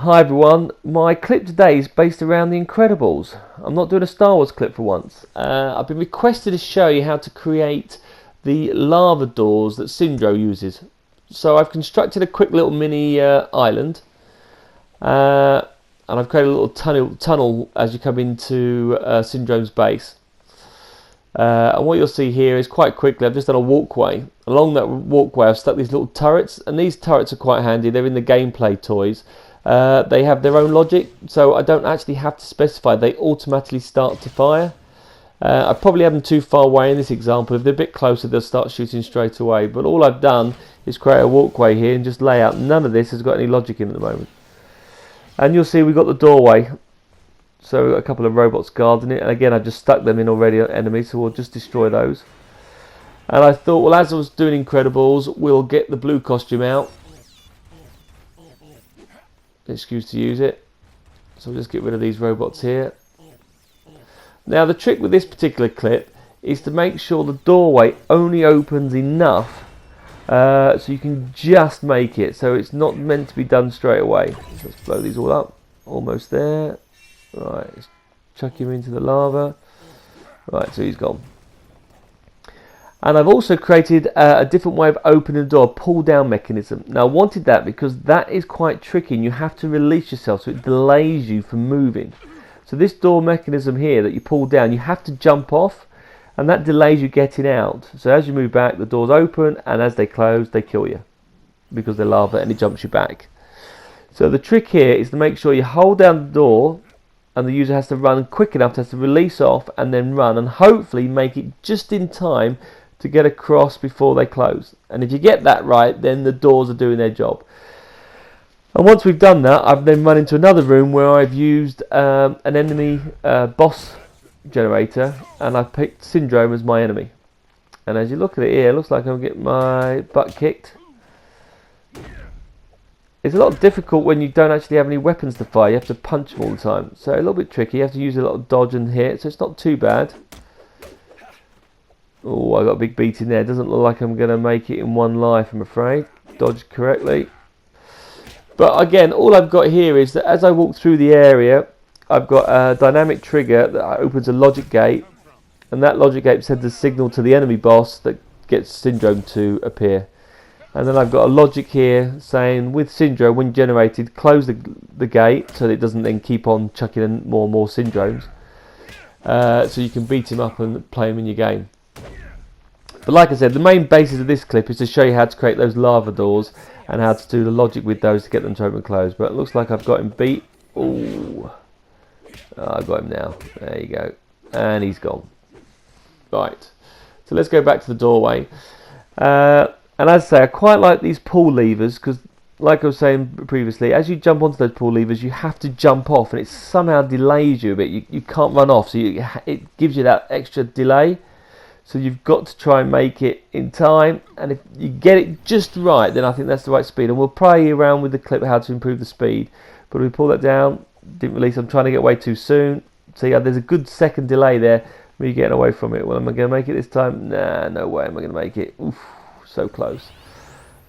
Hi everyone, my clip today is based around the Incredibles. I'm not doing a Star Wars clip for once. I've been requested to show you how to create the lava doors that Syndrome uses. So I've constructed a quick little mini island, and I've created a little tunnel as you come into Syndrome's base. And what you'll see here is quite quickly I've just done a walkway. Along that walkway I've stuck these little turrets, and these turrets are quite handy. They're in the gameplay toys. They have their own logic, so I don't actually have to specify. They automatically start to fire. I probably have them too far away in this example. If they're a bit closer, they'll start shooting straight away. But all I've done is create a walkway here and just lay out. None of this has got any logic in at the moment. And you'll see we've got the doorway. So a couple of robots guarding it. And again, I've just stuck them in already, enemies, so we'll just destroy those. And I thought, well, as I was doing Incredibles, we'll get the blue costume out. Excuse to use it. So we'll just get rid of these robots here. Now the trick with this particular clip is to make sure the doorway only opens enough so you can just make it, so it's not meant to be done straight away. Let's blow these all up. Almost there. Right, let's chuck him into the lava. Right, so he's gone. And I've also created a different way of opening the door, a pull down mechanism. Now I wanted that because that is quite tricky and you have to release yourself, so it delays you from moving. So this door mechanism here that you pull down, you have to jump off, and that delays you getting out. So as you move back, the doors open, and as they close, they kill you because they're lava and it jumps you back. So the trick here is to make sure you hold down the door, and the user has to run quick enough, has to release off and then run, and hopefully make it just in time to get across before they close. And if you get that right, then the doors are doing their job. And once we've done that, I've then run into another room where I've used an enemy boss generator, and I've picked Syndrome as my enemy. And as you look at it here, it looks like I'm getting my butt kicked. It's a lot difficult when you don't actually have any weapons to fire. You have to punch them all the time. So a little bit tricky. You have to use a lot of dodge and hit, so it's not too bad. Oh, I got a big beat in there. It doesn't look like I'm going to make it in one life, I'm afraid. Dodged correctly. But again, all I've got here is that as I walk through the area, I've got a dynamic trigger that opens a logic gate. And that logic gate sends a signal to the enemy boss that gets Syndrome to appear. And then I've got a logic here saying, with Syndrome, when generated, close the gate so that it doesn't then keep on chucking in more and more Syndromes. So you can beat him up and play him in your game. But like I said, the main basis of this clip is to show you how to create those lava doors and how to do the logic with those to get them to open and close. But it looks like I've got him beat. Ooh. Oh, I've got him now. There you go. And he's gone. Right. So let's go back to the doorway. And as I say, I quite like these pull levers because, like I was saying previously, as you jump onto those pull levers, you have to jump off, and it somehow delays you a bit. You can't run off, so it gives you that extra delay. So you've got to try and make it in time, and if you get it just right, then I think that's the right speed. And we'll play around with the clip how to improve the speed. But we pull that down, didn't release. I'm trying to get away too soon. So yeah, there's a good second delay there. Me getting away from it. Well, am I going to make it this time? Nah, no way. Am I going to make it? Oof, so close.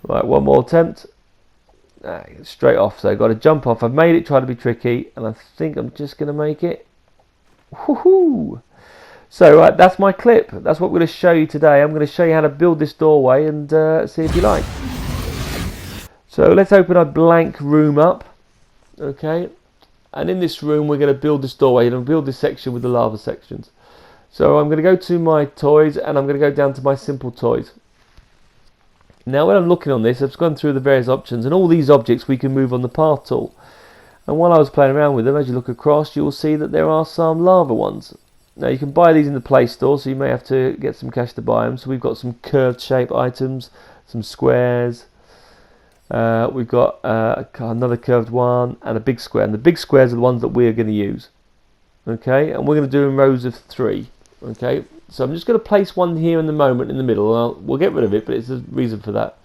Right, one more attempt. Straight off. So I've got to jump off. I've made it try to be tricky, and I think I'm just going to make it. Woohoo! So that's my clip. That's what we're going to show you today. I'm going to show you how to build this doorway and see if you like. So let's open a blank room up. Okay. And in this room we're going to build this doorway. And build this section with the lava sections. So I'm going to go to my toys, and I'm going to go down to my simple toys. Now when I'm looking on this, I've gone through the various options, and all these objects we can move on the path tool. And while I was playing around with them, as you look across, you'll see that there are some lava ones. Now you can buy these in the Play Store, so you may have to get some cash to buy them. So we've got some curved shape items, some squares. We've got another curved one and a big square. And the big squares are the ones that we're going to use. Okay, and we're going to do in rows of 3. Okay, so I'm just going to place one here in the moment in the middle. We'll get rid of it, but it's a reason for that.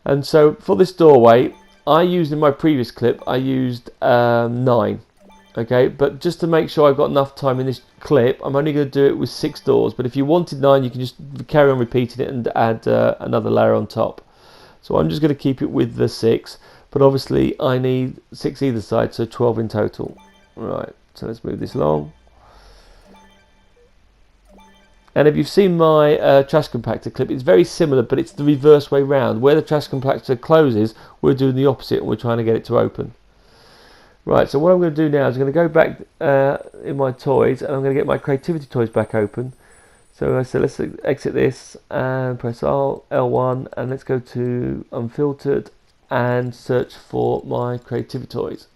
And so for this doorway, I used in my previous clip, I used 9. Okay, but just to make sure I've got enough time in this clip, I'm only going to do it with 6 doors. But if you wanted 9, you can just carry on repeating it and add another layer on top. So I'm just going to keep it with the 6. but obviously I need 6 either side, so 12 in total. Right, so let's move this along. And if you've seen my trash compactor clip, it's very similar, but it's the reverse way round. Where the trash compactor closes, we're doing the opposite, and we're trying to get it to open. Right, so what I'm going to do now is I'm going to go back in my toys, and I'm going to get my creativity toys back open. So I said let's exit this and press L1, and let's go to unfiltered and search for my creativity toys.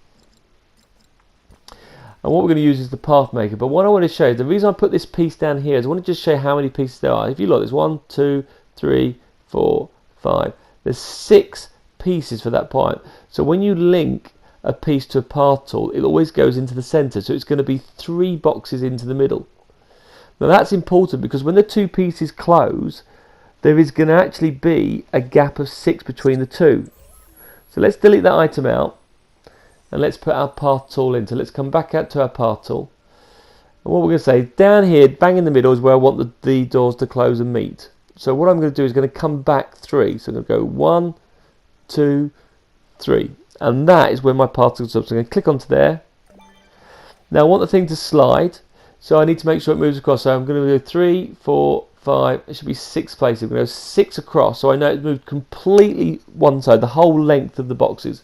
And what we're going to use is the path maker. But what I want to show you, the reason I put this piece down here is I want to just show you how many pieces there are. If you look, there's 1, 2, 3, 4, 5. There's 6 pieces for that point. So when you link a piece to a path tool, it always goes into the center. So it's going to be 3 boxes into the middle. Now that's important because when the 2 pieces close, there is going to actually be a gap of 6 between the 2. So let's delete that item out. And let's put our path tool in. So let's come back out to our path tool. And what we're going to say, down here, bang in the middle is where I want the doors to close and meet. So what I'm going to do is going to come back 3. So I'm going to go 1, 2, 3. And that is where my path tool is. So I'm going to click onto there. Now I want the thing to slide. So I need to make sure it moves across. So I'm going to go 3, 4, 5. It should be 6 places. I'm going to go 6 across. So I know it's moved completely one side, the whole length of the boxes.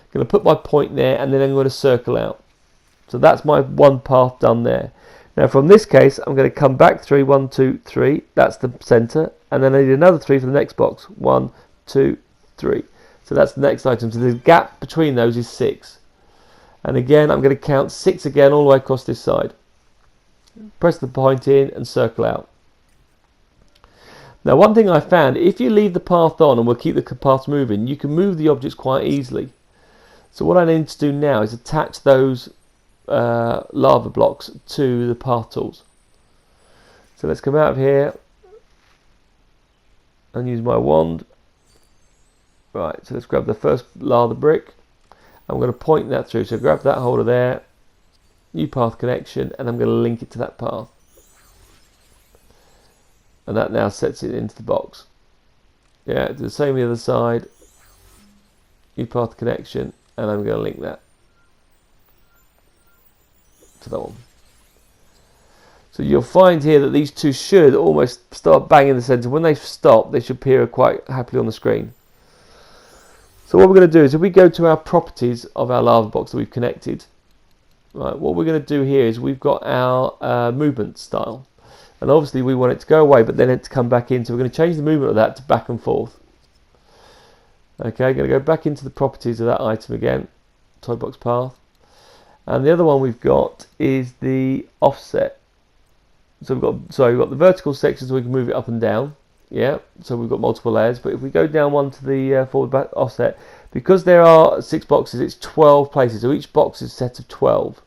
I'm going to put my point there, and then I'm going to circle out. So that's my one path done there. Now from this case, I'm going to come back 3, 1, 2, 3. That's the center, and then I need another 3 for the next box. 1, 2, 3. So that's the next item. So the gap between those is 6. And again, I'm going to count 6 again all the way across this side. Press the point in and circle out. Now one thing I found, if you leave the path on and we'll keep the paths moving, you can move the objects quite easily. So what I need to do now is attach those lava blocks to the path tools. So let's come out of here and use my wand. Right, so let's grab the first lava brick. I'm going to point that through. So grab that holder there, new path connection, and I'm going to link it to that path. And that now sets it into the box. Yeah, do the same on the other side. New path connection. And I'm going to link that to that one. So you'll find here that these two should almost start banging in the center. When they stop, they should appear quite happily on the screen. So what we're going to do is if we go to our properties of our lava box that we've connected, right, what we're going to do here is we've got our movement style. And obviously we want it to go away, but then it to come back in. So we're going to change the movement of that to back and forth. Okay, I'm going to go back into the properties of that item again, toy box path, and the other one we've got is the offset. So we've got the vertical section so we can move it up and down. Yeah, so we've got multiple layers. But if we go down one to the forward back offset, because there are 6 boxes, it's 12 places. So each box is a set of 12.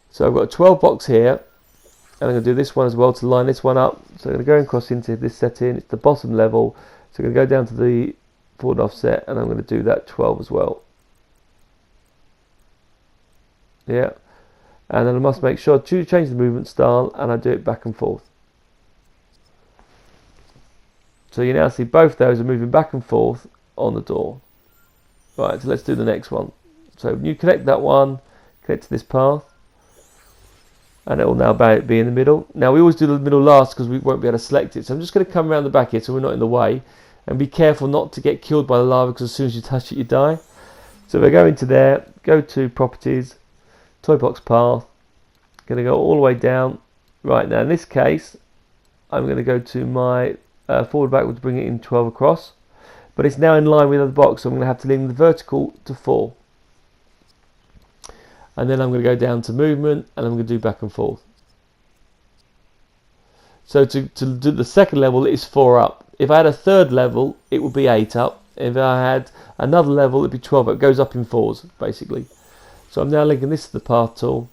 So I've got a 12 box here, and I'm going to do this one as well to line this one up. So I'm going to go across into this setting. It's the bottom level. So I'm going to go down to the forward offset, and I'm going to do that 12 as well. Yeah, and then I must make sure to change the movement style, and I do it back and forth. So you now see both those are moving back and forth on the door. Right, so let's do the next one. So you connect that one, connect to this path, and it will now be in the middle. Now we always do the middle last because we won't be able to select it. So I'm just going to come around the back here so we're not in the way. And be careful not to get killed by the lava because as soon as you touch it you die. So we go into there, go to properties, toy box path, going to go all the way down. Right, now in this case I'm going to go to my forward backward to bring it in 12 across, but it's now in line with the other box, so I'm going to have to link the vertical to 4. And then I'm going to go down to movement, and I'm going to do back and forth. So to do the second level is 4 up. If I had a third level, it would be 8 up. If I had another level, it'd be 12 up. It goes up in 4s, basically. So I'm now linking this to the path tool,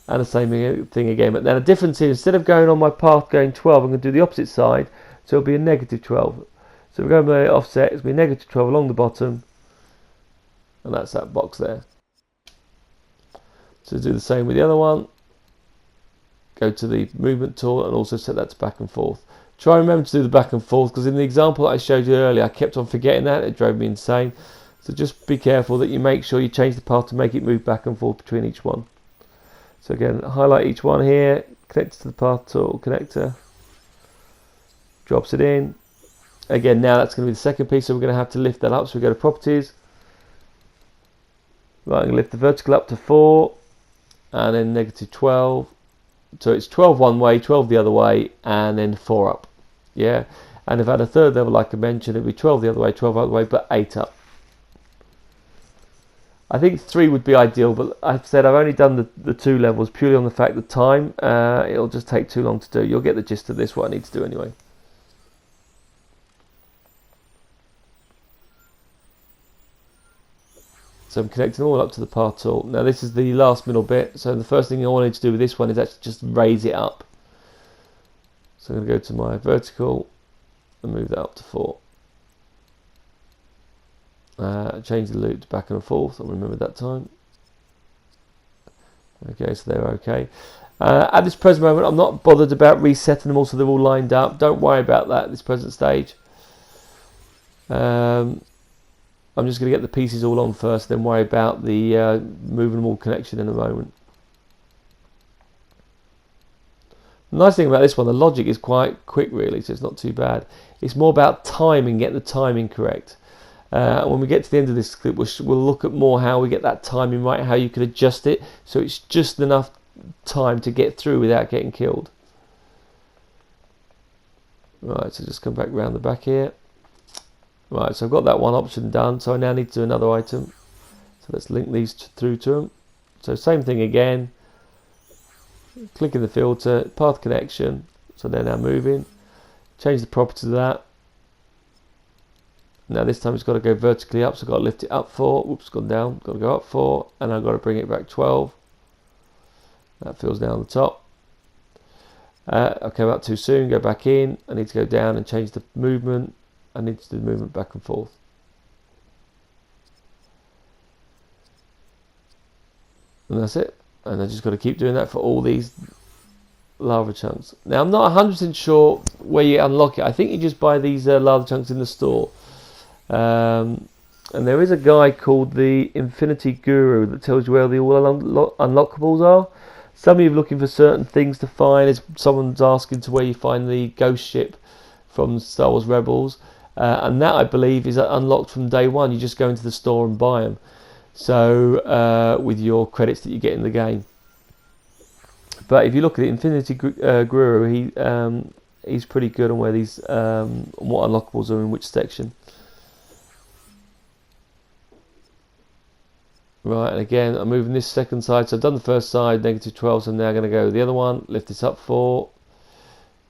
and the same thing again. But now the difference is, instead of going on my path going 12, I'm going to do the opposite side, so it'll be a negative 12. So we're going by offset, it's going to be negative 12 along the bottom, and that's that box there. So do the same with the other one. Go to the movement tool and also set that to back and forth. Try and remember to do the back and forth, because in the example that I showed you earlier, I kept on forgetting that. It drove me insane. So just be careful that you make sure you change the path to make it move back and forth between each one. So again, highlight each one here, connect it to the path tool connector, drops it in. Again, now that's going to be the second piece, so we're going to have to lift that up. So we go to properties. Right, I'm going to lift the vertical up to 4, and then negative 12. So it's 12 one way, 12 the other way, and then 4 up. Yeah, and if I had a third level, like I mentioned, it'd be 12 the other way, 12 the other way, but 8 up. I think 3 would be ideal, but I've said I've only done the 2 levels purely on the fact that time, it'll just take too long to do. You'll get the gist of this, what I need to do anyway. So I'm connecting all up to the path tool. Now this is the last middle bit, so the first thing I wanted to do with this one is actually just raise it up. So I'm going to go to my vertical and move that up to 4. Change the loop to back and forth, I'll remember that time. Okay, so they're okay. At this present moment, I'm not bothered about resetting them all so they're all lined up. Don't worry about that at this present stage. I'm just going to get the pieces all on first, then worry about the moving them all connection in a moment. The nice thing about this one, the logic is quite quick really, so it's not too bad. It's more about timing, getting the timing correct. When we get to the end of this clip, we'll look at more how we get that timing right, how you can adjust it so it's just enough time to get through without getting killed. Right, so just come back round the back here. Right, so I've got that one option done, so I now need to do another item. So let's link these through to them. So same thing again. Click in the filter, path connection, so they're now moving. Change the property to that. Now this time it's got to go vertically up, so I've got to lift it up 4. Whoops, gone down. Got to go up 4, and I've got to bring it back 12. That feels down the top. I came up too soon, go back in. I need to go down and change the movement. I need to do the movement back and forth. And that's it. And I just got to keep doing that for all these lava chunks. Now I'm not 100% sure where you unlock it. I think you just buy these lava chunks in the store. And there is a guy called the Infinity Guru that tells you where the all unlockables are. Some of you are looking for certain things to find. As someone's asking to where you find the ghost ship from Star Wars Rebels. And that, I believe, is unlocked from day one. You just go into the store and buy them. So with your credits that you get in the game. But if you look at it, Infinity Guru, he's pretty good on where these what unlockables are in which section. Right, and again, I'm moving this second side. So I've done the first side, negative 12. So I'm now going to go to the other one, lift this up 4,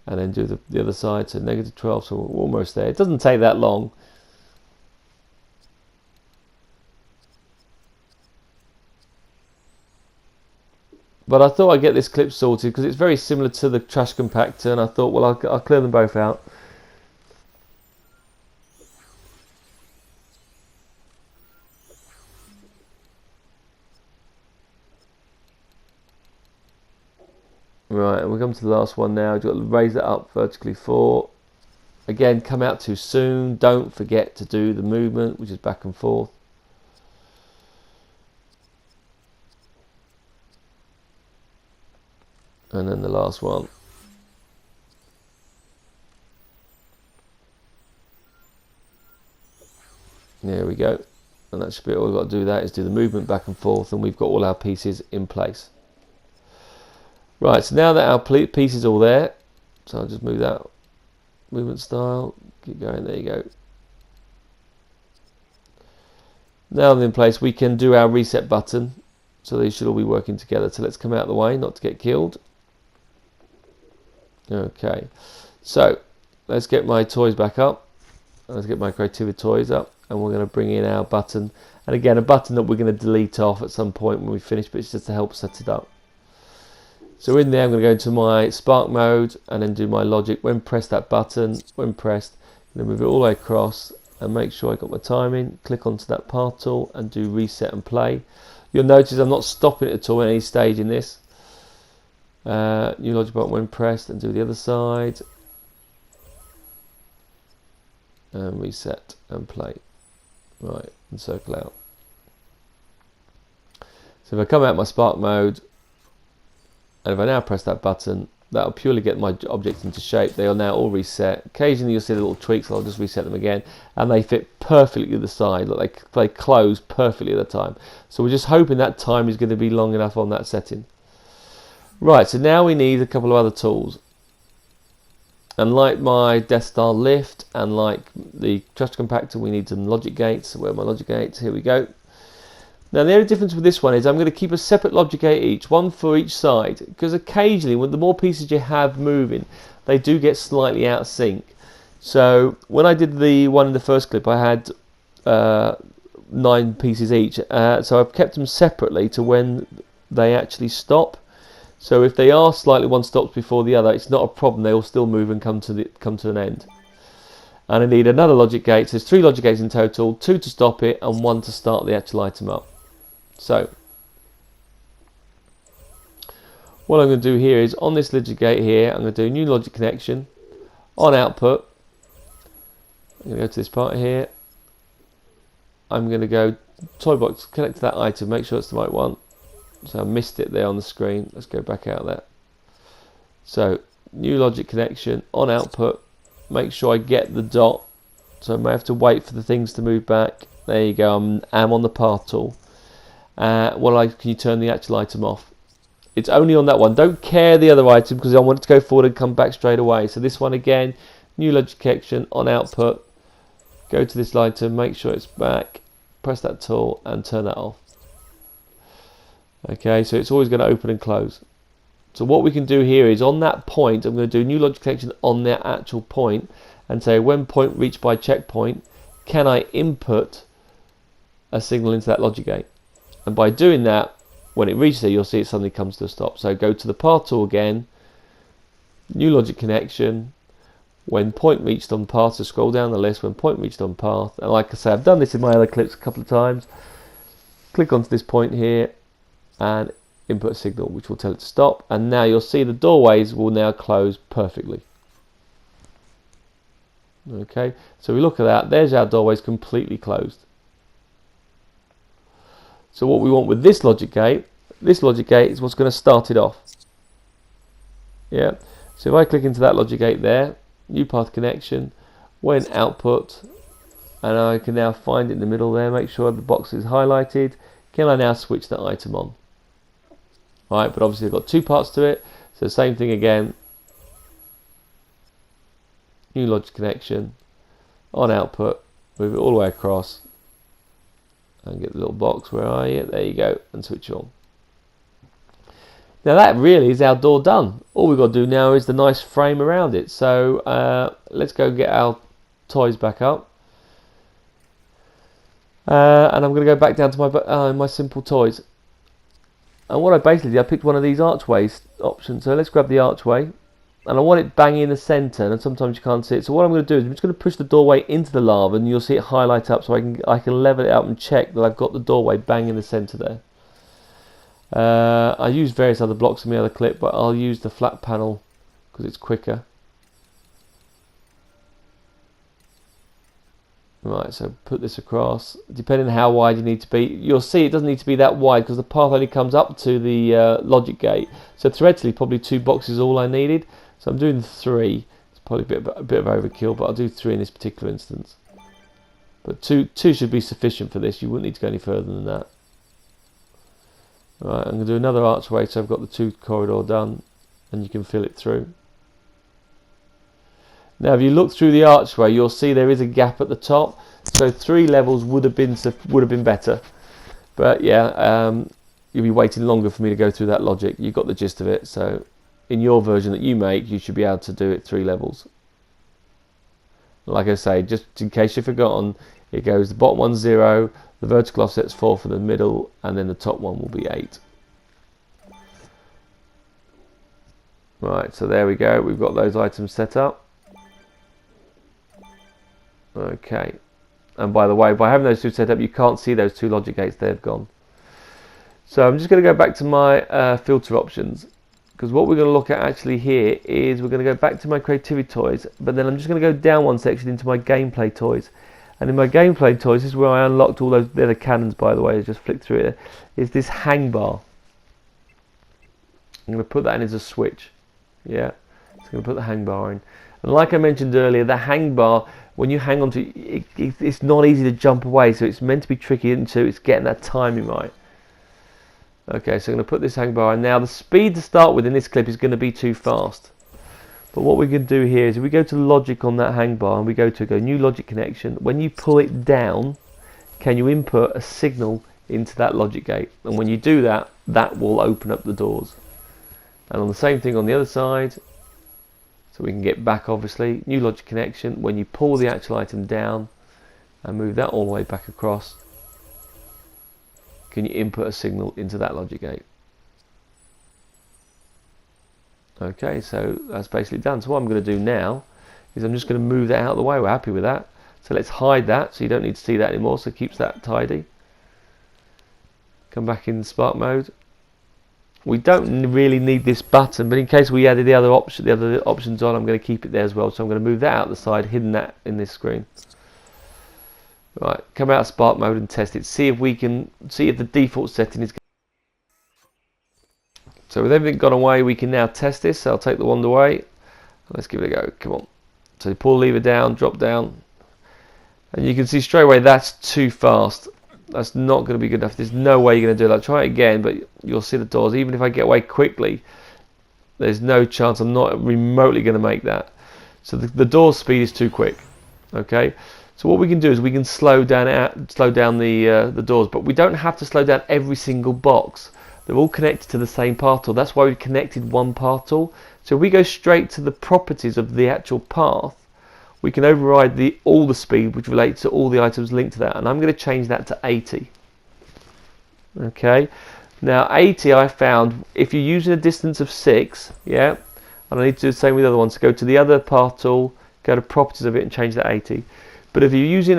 and then do the other side. So negative 12. So we're almost there. It doesn't take that long. But I thought I'd get this clip sorted because it's very similar to the trash compactor, and I thought, well, I'll clear them both out. Right, and we come to the last one now. You've got to raise it up vertically 4. Again, come out too soon. Don't forget to do the movement, which is back and forth. And then the last one. There we go. And that should be all we've got to do. That is do the movement back and forth, and we've got all our pieces in place. Right, so now that our piece is all there, so I'll just move that movement style, keep going, there you go. Now they're in place, we can do our reset button, so these should all be working together. So let's come out of the way, not to get killed. Okay, so let's get my toys back up, let's get my creativity toys up, and we're going to bring in our button, and again a button that we're going to delete off at some point when we finish, but it's just to help set it up. So in there I'm going to go into my spark mode and then do my logic. When press that button, when pressed, I'm going to move it all the way across and make sure I got my timing. Click onto that path tool and do reset and play. You'll notice I'm not stopping it at all at any stage in this. New logic button when pressed, and do the other side. and reset and play. Right, and circle out. So if I come out my spark mode, and if I now press that button, that'll purely get my objects into shape. They are now all reset. Occasionally you'll see little tweaks, so I'll just reset them again, and they fit perfectly to the side. Look, they close perfectly at the time. So we're just hoping that time is going to be long enough on that setting. Right, so now we need a couple of other tools. And like my Death Star lift and like the cluster compactor, we need some logic gates. Where are my logic gates? Here we go. Now the only difference with this one is I'm going to keep a separate logic gate each, one for each side, because occasionally with the more pieces you have moving, they do get slightly out of sync. So when I did the one in the first clip, I had 9 pieces each, so I've kept them separately to when they actually stop. So if they are slightly, one stops before the other, it's not a problem. They will still move and come to an end. And I need another logic gate. So there's 3 logic gates in total, 2 to stop it and 1 to start the actual item up. So what I'm going to do here is on this logic gate here, I'm going to do a new logic connection on output. I'm going to go to this part here. I'm going to go toy box, connect to that item, make sure it's the right one. So I missed it there on the screen. Let's go back out there. So new logic connection on output. Make sure I get the dot. So I may have to wait for the things to move back. There you go. I'm on the path tool. Can you turn the actual item off? It's only on that one. Don't care the other item because I want it to go forward and come back straight away. So this one again, new logic connection on output. Go to this item. Make sure it's back. Press that tool and turn that off. Okay, so it's always going to open and close. So what we can do here is on that point, I'm going to do new logic connection on that actual point and say when point reached by checkpoint, can I input a signal into that logic gate? And by doing that, when it reaches there, you'll see it suddenly comes to a stop. So go to the path tool again, new logic connection, when point reached on path, so scroll down the list, when point reached on path, and like I say, I've done this in my other clips a couple of times, click onto this point here, and input a signal which will tell it to stop, and now you'll see the doorways will now close perfectly. Okay, so we look at that, there's our doorways completely closed. So what we want with this logic gate is what's going to start it off. Yeah, so if I click into that logic gate there, new path connection, when output, and I can now find it in the middle there, make sure the box is highlighted. Can I now switch that item on? Right, but obviously I've got 2 parts to it, so same thing again, new logic connection, on output, move it all the way across, and get the little box, where are you? There you go, and switch on. Now that really is our door done. All we've got to do now is the nice frame around it. So let's go get our toys back up. And I'm going to go back down to my simple toys. And what I basically did, I picked one of these archways options. So let's grab the archway. And I want it bang in the centre, and sometimes you can't see it. So what I'm going to do is I'm just going to push the doorway into the lava, and you'll see it highlight up, so I can level it up and check that I've got the doorway bang in the centre there. I use various other blocks in my other clip, but I'll use the flat panel because it's quicker. Right, so put this across. Depending on how wide you need to be, you'll see it doesn't need to be that wide because the path only comes up to the logic gate. So theoretically, probably 2 boxes is all I needed. So I'm doing 3. It's probably a bit of overkill, but I'll do 3 in this particular instance. But two should be sufficient for this. You wouldn't need to go any further than that. Right, I'm going to do another archway, so I've got the 2 corridor done, and you can fill it through. Now if you look through the archway, you'll see there is a gap at the top, so 3 levels would have been better. But yeah, you'll be waiting longer for me to go through that logic. You've got the gist of it, so in your version that you make, you should be able to do it 3 levels. Like I say, just in case you've forgotten, it goes the bottom one's 0, the vertical offset's 4 for the middle, and then the top one will be 8. Right, so there we go, we've got those items set up. Okay, and by the way, by having those 2 set up, you can't see those 2 logic gates, they've gone. So I'm just going to go back to my filter options, because what we're going to look at actually here is we're going to go back to my creativity toys, but then I'm just going to go down one section into my gameplay toys. And in my gameplay toys, this is where I unlocked all those, they're the cannons by the way, I just flicked through it, is this hang bar. I'm going to put that in as a switch. Yeah, so I'm going to put the hang bar in. And like I mentioned earlier, the hang bar, when you hang on to it, it's not easy to jump away, so it's meant to be tricky into it's getting that timing right. Okay, so I'm going to put this hang bar in. Now the speed to start with in this clip is going to be too fast. But what we can do here is if we go to logic on that hang bar and we go new logic connection, when you pull it down, can you input a signal into that logic gate? And when you do that, that will open up the doors. And on the same thing on the other side, so we can get back obviously, new logic connection, when you pull the actual item down and move that all the way back across, can you input a signal into that logic gate? Okay, so that's basically done. So what I'm going to do now is I'm just going to move that out of the way. We're happy with that. So let's hide that so you don't need to see that anymore, so it keeps that tidy. Come back in Spark mode. We don't really need this button, but in case we added the other options on, I'm going to keep it there as well. So I'm going to move that out the side, hidden that in this screen. Right, come out of Spark mode and test it. See if the default setting is. So with everything gone away, we can now test this. So I'll take the wand away. Let's give it a go. Come on. So you pull the lever down, drop down, and you can see straight away that's too fast. That's not going to be good enough. There's no way you're going to do that. Try it again, but you'll see the doors. Even if I get away quickly, there's no chance I'm not remotely going to make that. So the door speed is too quick. Okay. So what we can do is we can slow down the doors, but we don't have to slow down every single box. They're all connected to the same parcel. That's why we connected one parcel. So if we go straight to the properties of the actual path, we can override all the speed which relates to all the items linked to that. And I'm going to change that to 80. Okay. Now 80 I found if you're using a distance of 6, yeah, and I need to do the same with the other ones. So go to the other parcel, go to properties of it and change that 80. But if you're using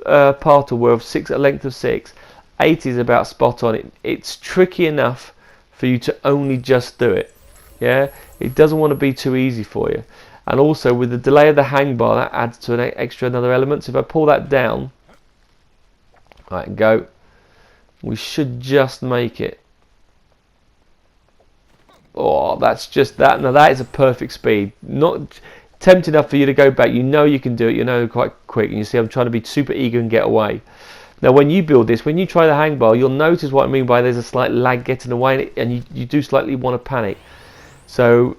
a parcel where a length of 6, 80 is about spot on. It's tricky enough for you to only just do it. Yeah, it doesn't want to be too easy for you. And also with the delay of the hang bar, that adds to another element. So if I pull that down, right, and go, we should just make it. Oh, that's just that. Now that is a perfect speed. Not tempting enough for you to go back. You know you can do it. You know quite quick. And you see I'm trying to be super eager and get away. Now when you build this, when you try the hang bar, you'll notice what I mean by there's a slight lag getting away, and you do slightly want to panic. So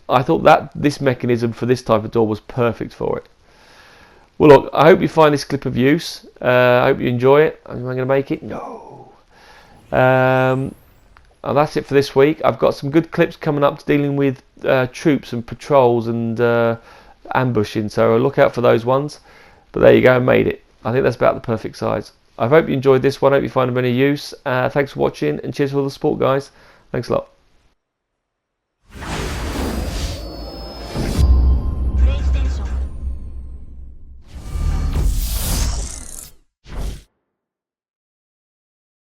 I thought that this mechanism for this type of door was perfect for it. Well look, I hope you find this clip of use. I hope you enjoy it. Am I going to make it? No. And that's it for this week. I've got some good clips coming up dealing with troops and patrols and ambushing, so look out for those ones. But there you go, I made it. I think that's about the perfect size. I hope you enjoyed this one. I hope you find them any use. Thanks for watching and cheers for all the support, guys. Thanks a lot.